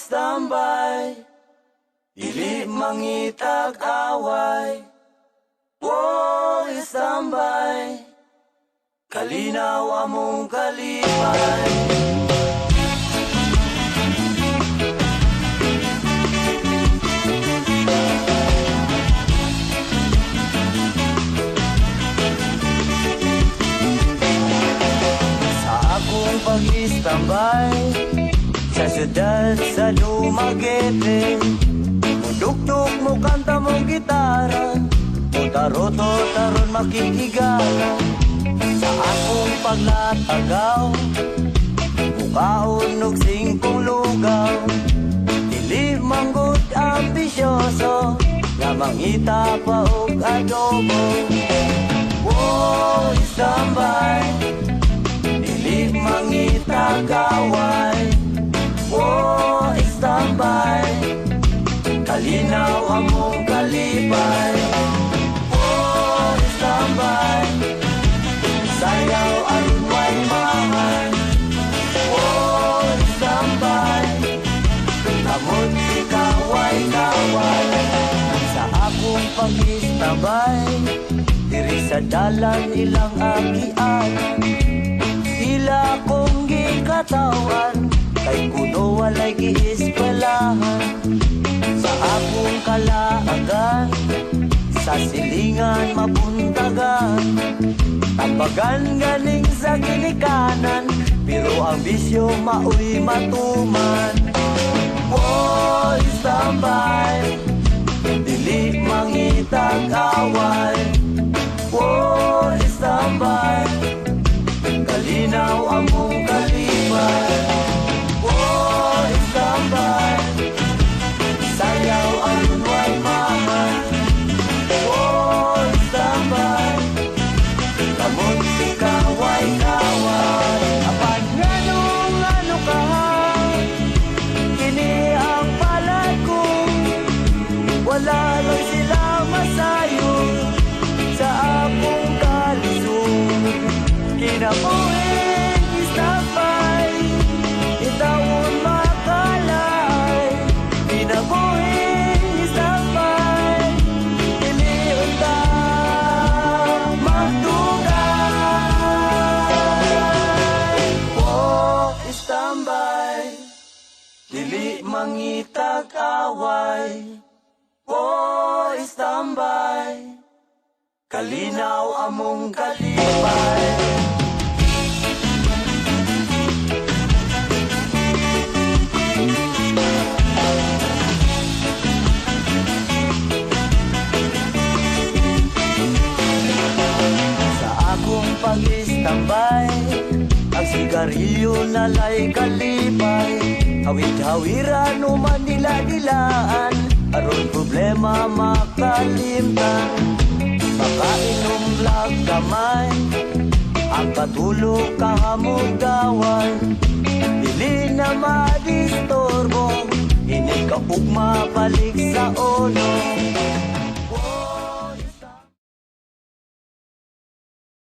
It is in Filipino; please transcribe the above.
tambay, dili mangitag away. Woy, tambay, kalinaw among kalipay. Sa akong pag-istambay sa syudad sa Dumaguete, mudugtog mo kanta mong gitara, mutaroto taron makikigala. Sa akong paglatagaw, mukaon og singkong lugaw, dili manggod ambisyoso, nga mangita pa og adobo. Woy, tambay, dili mangita kaway. Woy, tambay, kalinaw among kalipay. Woy, tambay, sayaw aron way mahal. Woy, tambay, amon di kaway-kaway. Sa akong pag-istabay, diri sa dalan ilang agian, sila kong gikatawan, kay kuno walay giispalahan. Sa akong kalaagan, sa silingan mabuntagan, tapagan galing sa ginikanan, pero ang bisyo maoy matuman. Woy, tambay, dili mangitag away. Woy, tambay, kalinaw among kalipay. Woy, tambay, sayaw aron way mahal. Woy, tambay, kamot di kaway-kaway. Apan nganong ano ka, kini ang palad ko, wala lang sila masayo sa akong kalisod. Kinabuhin istambay, itawon makalay. Kinabuhin istambay, dili unta magdugay. Oh, istambay, dili mangitag away. Oh, istambay, kalinaw among kalipay. Sa akong pag-istambay, ang sigarilyo nalay kalipay. Hawid-hawiran o manila-dilaan, aron problema makalimtan. Makainom lang kamay, ang katulog kahamugawan, dili na madistorbo, ini kaugma balik sa ono.